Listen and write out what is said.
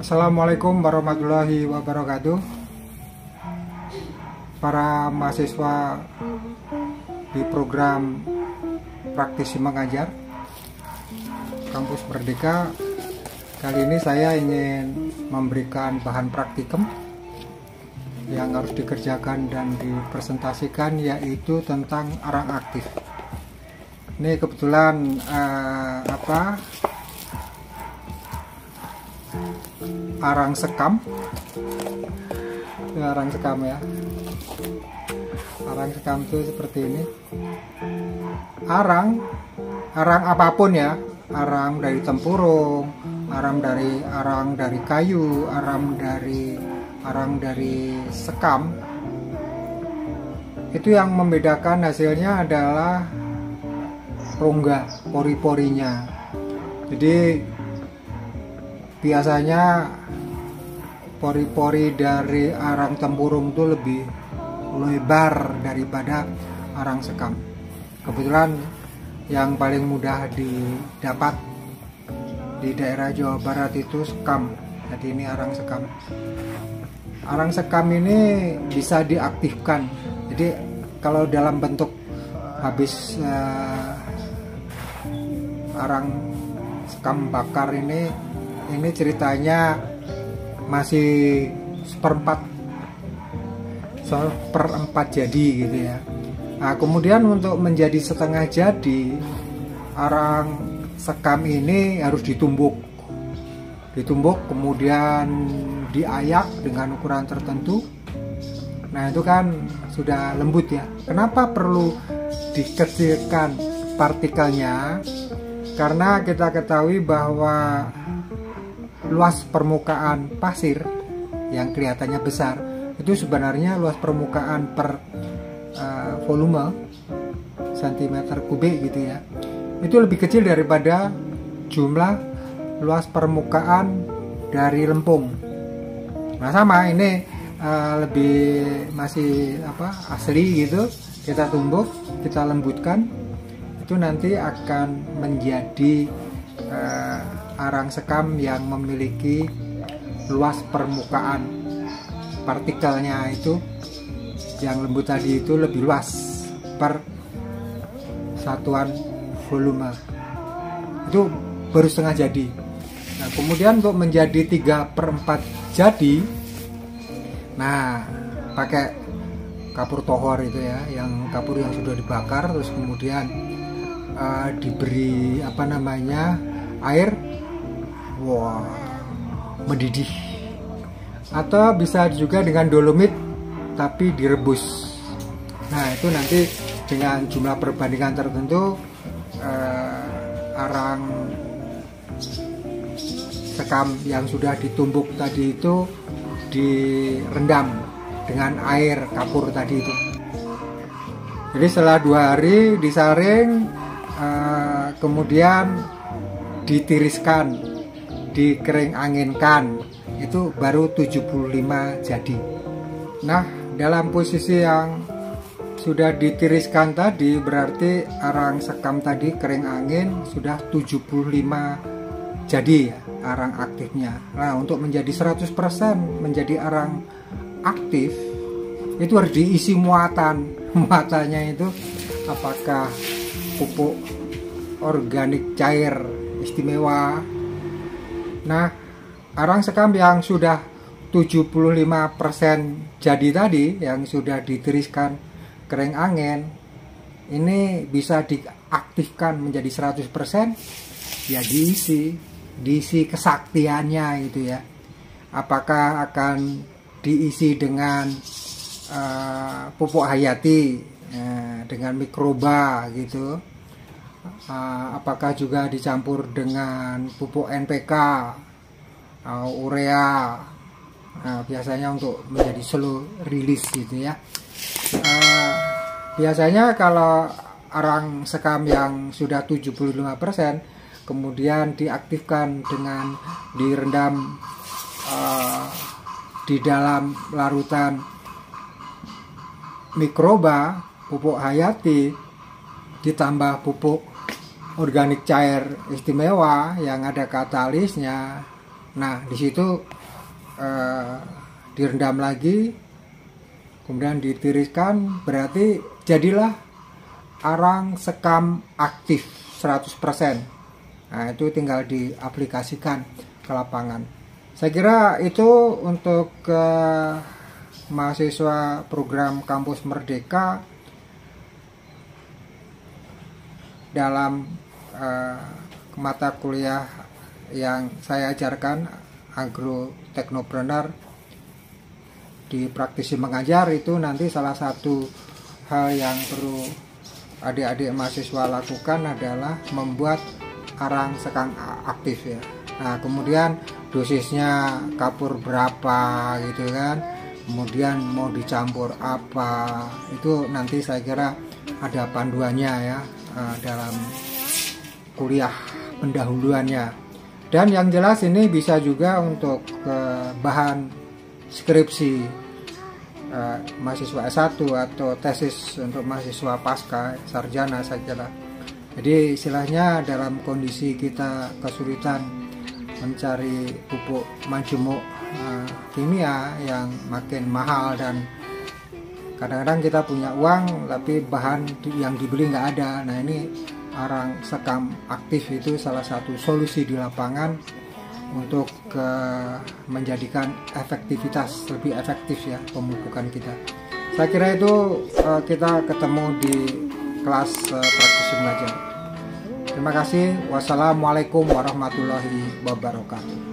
Assalamualaikum warahmatullahi wabarakatuh. Para mahasiswa di program praktisi mengajar Kampus Merdeka, kali ini saya ingin memberikan bahan praktikum yang harus dikerjakan dan dipresentasikan, yaitu tentang arang aktif. Ini kebetulan arang sekam. Arang sekam ya. Arang sekam itu seperti ini. Arang apapun ya. Arang dari tempurung, arang dari kayu, arang dari sekam. Itu yang membedakan hasilnya adalah rongga, pori-porinya. Jadi biasanya pori-pori dari arang tempurung itu lebih lebar daripada arang sekam. Kebetulan yang paling mudah didapat di daerah Jawa Barat itu sekam. Jadi ini arang sekam. Arang sekam ini bisa diaktifkan. Jadi kalau dalam bentuk habis arang sekam bakar ini ceritanya masih seperempat jadi gitu ya. Nah, kemudian untuk menjadi setengah jadi, arang sekam ini harus ditumbuk kemudian diayak dengan ukuran tertentu. Nah, itu kan sudah lembut ya. Kenapa perlu dikecilkan partikelnya? Karena kita ketahui bahwa luas permukaan pasir yang kelihatannya besar itu sebenarnya luas permukaan per volume cm3 gitu ya, itu lebih kecil daripada jumlah luas permukaan dari lempung. Nah, sama ini masih asli gitu. Kita tumbuk, kita lembutkan, itu nanti akan menjadi arang sekam yang memiliki luas permukaan partikelnya itu yang lembut tadi itu lebih luas per satuan volume. Itu baru setengah jadi. Nah, kemudian untuk menjadi 3/4 jadi, nah pakai kapur tohor itu ya, yang kapur yang sudah dibakar, terus kemudian diberi air mendidih, atau bisa juga dengan dolomit tapi direbus. Nah, itu nanti dengan jumlah perbandingan tertentu arang sekam yang sudah ditumbuk tadi itu direndam dengan air kapur tadi itu. Jadi setelah 2 hari disaring, kemudian ditiriskan, dikering anginkan, itu baru 75 jadi. Nah, dalam posisi yang sudah ditiriskan tadi, berarti arang sekam tadi kering angin sudah 75 jadi ya, arang aktifnya. Nah, untuk menjadi 100% menjadi arang aktif, itu harus diisi muatannya itu apakah pupuk organik cair istimewa. Nah, arang sekam yang sudah 75% jadi tadi, yang sudah ditiriskan kering angin, ini bisa diaktifkan menjadi 100%, ya diisi kesaktiannya itu ya. Apakah akan diisi dengan pupuk hayati, dengan mikroba gitu, apakah juga dicampur dengan pupuk NPK, urea. Nah, biasanya untuk menjadi slow release gitu ya. Biasanya kalau arang sekam yang sudah 75% kemudian diaktifkan dengan direndam di dalam larutan mikroba, pupuk hayati, ditambah pupuk organik cair istimewa yang ada katalisnya, Nah, di situ direndam lagi, kemudian ditiriskan, berarti jadilah arang sekam aktif 100%. Nah, itu tinggal diaplikasikan ke lapangan. Saya kira itu untuk mahasiswa program Kampus Merdeka dalam mata kuliah yang saya ajarkan, Agroteknopreneur di praktisi mengajar. Itu nanti salah satu hal yang perlu adik-adik mahasiswa lakukan adalah membuat arang sekam aktif ya. Nah, kemudian dosisnya kapur berapa gitu kan, kemudian mau dicampur apa, itu nanti saya kira ada panduannya ya dalam kuliah pendahuluannya. Dan yang jelas ini bisa juga untuk bahan skripsi mahasiswa S1 atau tesis untuk mahasiswa pasca sarjana, saya kira. Jadi istilahnya dalam kondisi kita kesulitan mencari pupuk majemuk kimia yang makin mahal, dan kadang-kadang kita punya uang tapi bahan yang dibeli nggak ada. Nah, ini arang sekam aktif itu salah satu solusi di lapangan untuk menjadikan efektivitas lebih efektif ya pemupukan kita. Saya kira itu kita ketemu di kelas praktisi mengajar. Terima kasih. Wassalamualaikum warahmatullahi wabarakatuh.